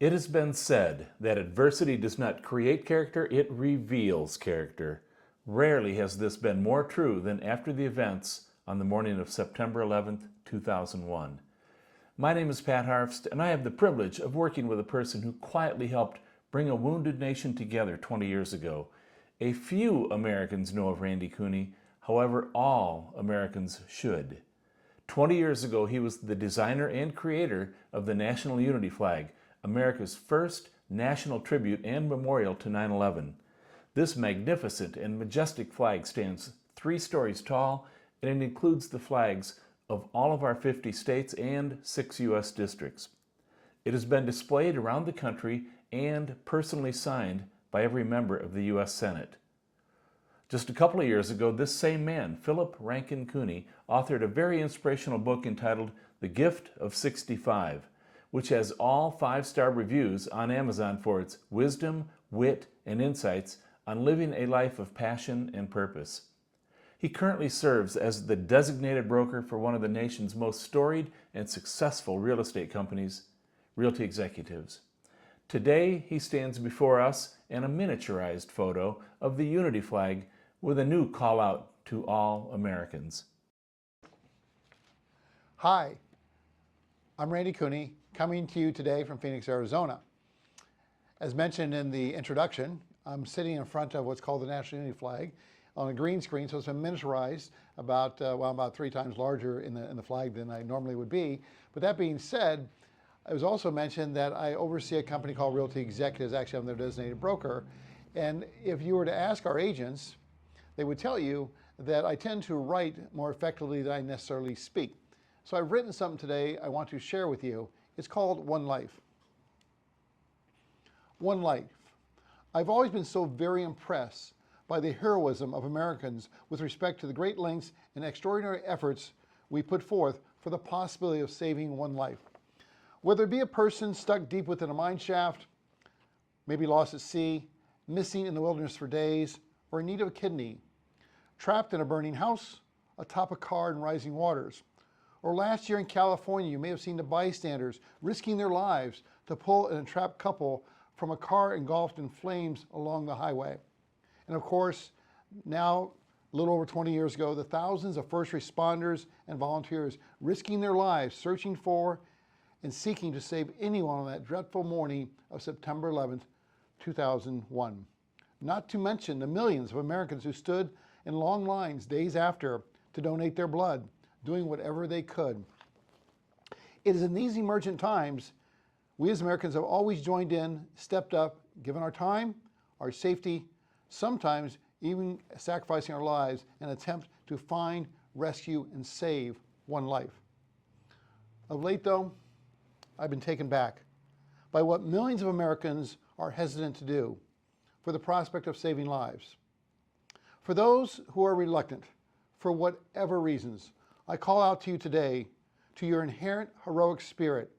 It has been said that adversity does not create character, it reveals character. Rarely has this been more true than after the events on the morning of September 11th, 2001. My name is Pat Harfst, and I have the privilege of working with a person who quietly helped bring a wounded nation together 20 years ago. A few Americans know of Randy Cooney, however, all Americans should. 20 years ago, he was the designer and creator of the National Unity Flag, America's first national tribute and memorial to 9/11. This magnificent and majestic flag stands 3 stories tall, and it includes the flags of all of our 50 states and 6 U.S. districts. It has been displayed around the country and personally signed by every member of the U.S. Senate. Just a couple of years ago, this same man, Philip Rankin Cooney, authored a very inspirational book entitled The Gift of 65, which has all 5-star reviews on Amazon for its wisdom, wit, and insights on living a life of passion and purpose. He currently serves as the designated broker for one of the nation's most storied and successful real estate companies, Realty Executives. Today, he stands before us in a miniaturized photo of the Unity flag with a new call out to all Americans. Hi, I'm Randy Cooney, coming to you today from Phoenix, Arizona. As mentioned in the introduction, I'm sitting in front of what's called the National Unity Flag on a green screen, so it's been miniaturized about 3 times larger in the flag than I normally would be. But that being said, it was also mentioned that I oversee a company called Realty Executives. Actually, I'm their designated broker. And if you were to ask our agents, they would tell you that I tend to write more effectively than I necessarily speak. So I've written something today I want to share with you. It's called One Life. One life. I've always been so very impressed by the heroism of Americans with respect to the great lengths and extraordinary efforts we put forth for the possibility of saving one life. Whether it be a person stuck deep within a mine shaft, maybe lost at sea, missing in the wilderness for days, or in need of a kidney, trapped in a burning house, atop a car in rising waters. Or last year in California, you may have seen the bystanders risking their lives to pull an entrapped couple from a car engulfed in flames along the highway. And of course, now, a little over 20 years ago, the thousands of first responders and volunteers risking their lives, searching for and seeking to save anyone on that dreadful morning of September 11th, 2001. Not to mention the millions of Americans who stood in long lines days after to donate their blood, doing whatever they could. It is in these emergent times, we as Americans have always joined in, stepped up, given our time, our safety, sometimes even sacrificing our lives in an attempt to find, rescue, and save one life. Of late though, I've been taken back by what millions of Americans are hesitant to do for the prospect of saving lives. For those who are reluctant, for whatever reasons, I call out to you today, to your inherent heroic spirit.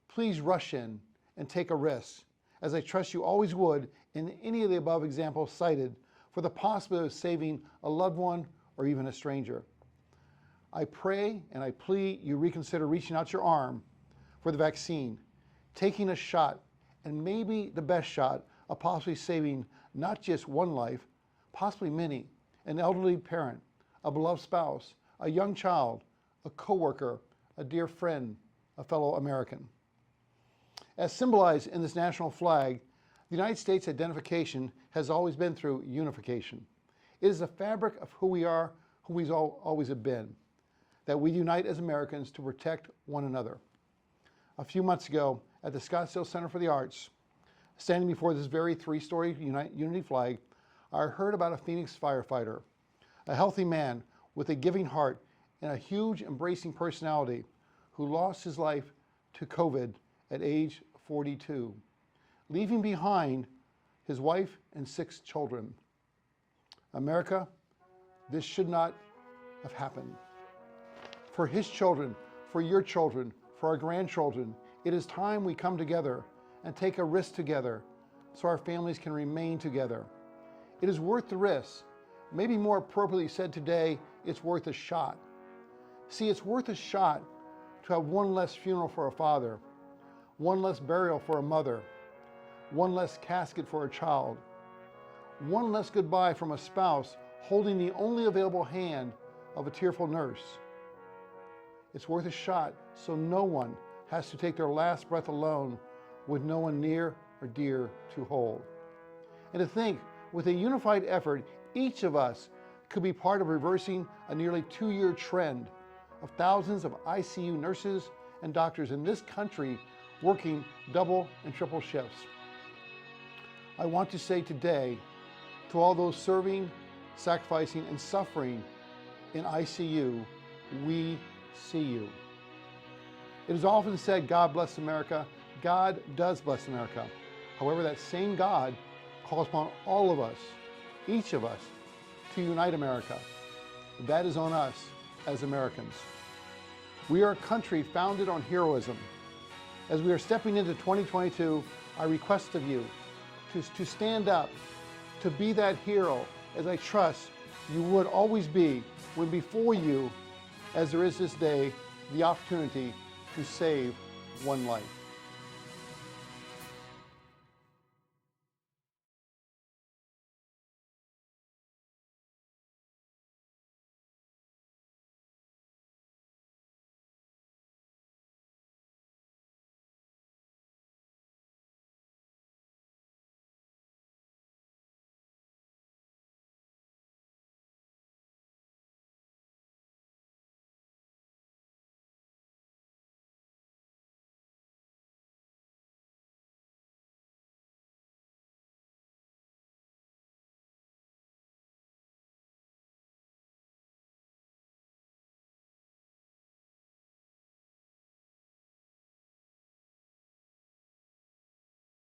Please rush in and take a risk, as I trust you always would in any of the above examples cited, for the possibility of saving a loved one or even a stranger. I pray and I plead you reconsider reaching out your arm for the vaccine, taking a shot, and maybe the best shot of possibly saving not just one life, possibly many, an elderly parent, a beloved spouse, a young child, a coworker, a dear friend, a fellow American. As symbolized in this national flag, the United States identification has always been through unification. It is the fabric of who we are, who we always have been, that we unite as Americans to protect one another. A few months ago, at the Scottsdale Center for the Arts, standing before this very 3-story Unity flag, I heard about a Phoenix firefighter, a healthy man with a giving heart and a huge embracing personality who lost his life to COVID at age 42, leaving behind his wife and 6 children. America, this should not have happened. For his children, for your children, for our grandchildren, it is time we come together and take a risk together so our families can remain together. It is worth the risk. Maybe more appropriately said today, it's worth a shot. See, it's worth a shot to have one less funeral for a father, one less burial for a mother, one less casket for a child, one less goodbye from a spouse holding the only available hand of a tearful nurse. It's worth a shot so no one has to take their last breath alone with no one near or dear to hold. And to think, with a unified effort, each of us could be part of reversing a nearly 2-year trend of thousands of ICU nurses and doctors in this country working double and triple shifts. I want to say today to all those serving, sacrificing, and suffering in ICU, we see you. It is often said, God bless America. God does bless America. However, that same God calls upon all of us, each of us, to unite America. That is on us as Americans. We are a country founded on heroism. As we are stepping into 2022, I request of you to stand up, to be that hero, as I trust you would always be when before you, as there is this day, the opportunity to save one life.